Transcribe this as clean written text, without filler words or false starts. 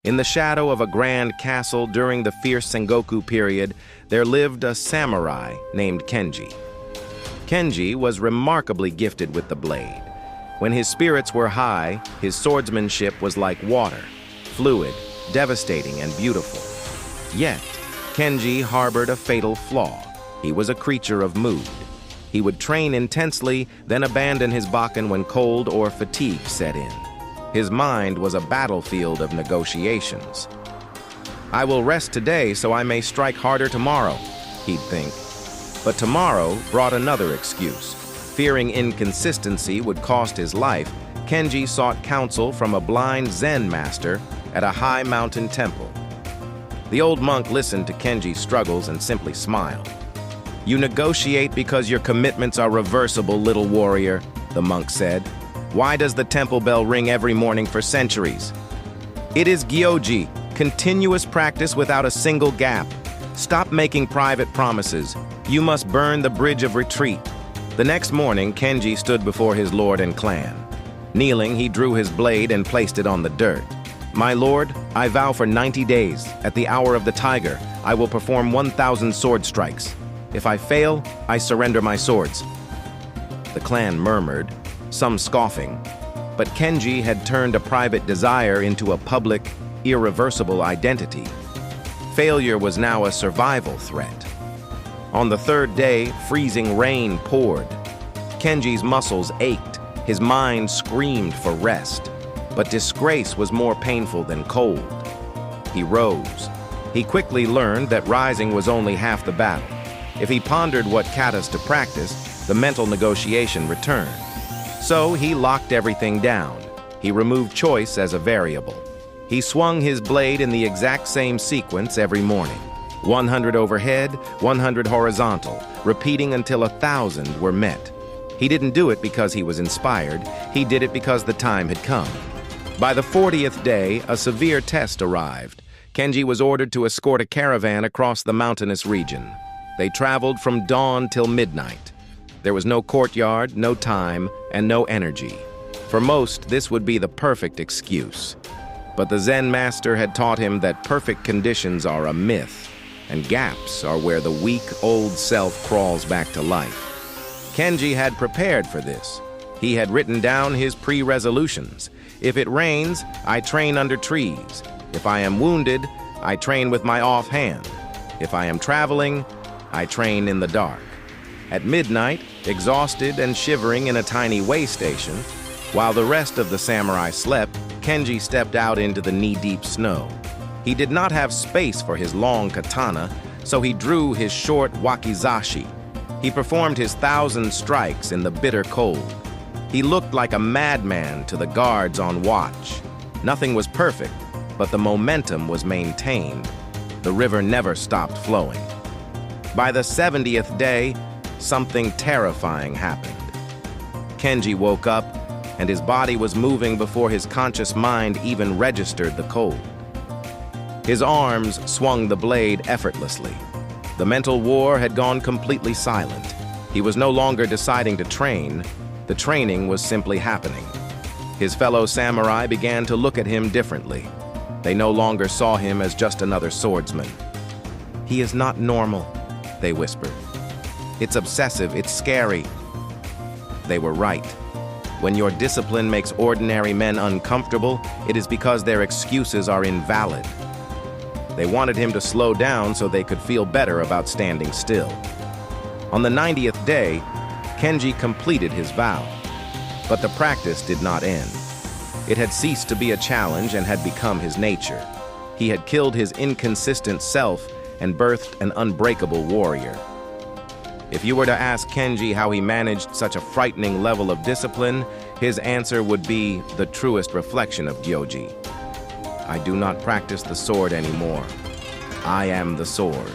In the shadow of a grand castle during the fierce Sengoku period, there lived a samurai named Kenji. Kenji was remarkably gifted with the blade. When his spirits were high, his swordsmanship was like water, fluid, devastating, and beautiful. Yet, Kenji harbored a fatal flaw. He was a creature of mood. He would train intensely, then abandon his bakken when cold or fatigue set in. His mind was a battlefield of negotiations. "I will rest today so I may strike harder tomorrow," he'd think. But tomorrow brought another excuse. Fearing inconsistency would cost his life, Kenji sought counsel from a blind Zen master at a high mountain temple. The old monk listened to Kenji's struggles and simply smiled. "You negotiate because your commitments are reversible, little warrior," the monk said. "Why does the temple bell ring every morning for centuries?" "It is gyoji, continuous practice without a single gap. Stop making private promises. You must burn the bridge of retreat." The next morning, Kenji stood before his lord and clan. Kneeling, he drew his blade and placed it on the dirt. "My lord, I vow for 90 days, at the hour of the tiger, I will perform 1,000 sword strikes. If I fail, I surrender my swords." The clan murmured, some scoffing, but Kenji had turned a private desire into a public, irreversible identity. Failure was now a survival threat. On the third day, freezing rain poured. Kenji's muscles ached, his mind screamed for rest. But disgrace was more painful than cold. He rose. He quickly learned that rising was only half the battle. If he pondered what katas to practice, the mental negotiation returned. So he locked everything down. He removed choice as a variable. He swung his blade in the exact same sequence every morning. 100 overhead, 100 horizontal, repeating until 1,000 were met. He didn't do it because he was inspired. He did it because the time had come. By the 40th day, a severe test arrived. Kenji was ordered to escort a caravan across the mountainous region. They traveled from dawn till midnight. There was no courtyard, no time, and no energy. For most, this would be the perfect excuse. But the Zen master had taught him that perfect conditions are a myth, and gaps are where the weak, old self crawls back to life. Kenji had prepared for this. He had written down his pre-resolutions. If it rains, I train under trees. If I am wounded, I train with my offhand. If I am traveling, I train in the dark. At midnight, exhausted and shivering in a tiny way station, while the rest of the samurai slept, Kenji stepped out into the knee-deep snow. He did not have space for his long katana, so he drew his short wakizashi. He performed his 1,000 strikes in the bitter cold. He looked like a madman to the guards on watch. Nothing was perfect, but the momentum was maintained. The river never stopped flowing. By the 70th day, something terrifying happened. Kenji woke up, and his body was moving before his conscious mind even registered the cold. His arms swung the blade effortlessly. The mental war had gone completely silent. He was no longer deciding to train. The training was simply happening. His fellow samurai began to look at him differently. They no longer saw him as just another swordsman. "He is not normal," they whispered. "It's obsessive, it's scary." They were right. When your discipline makes ordinary men uncomfortable, it is because their excuses are invalid. They wanted him to slow down so they could feel better about standing still. On the 90th day, Kenji completed his vow. But the practice did not end. It had ceased to be a challenge and had become his nature. He had killed his inconsistent self and birthed an unbreakable warrior. If you were to ask Kenji how he managed such a frightening level of discipline, his answer would be the truest reflection of Gyoji. "I do not practice the sword anymore. I am the sword."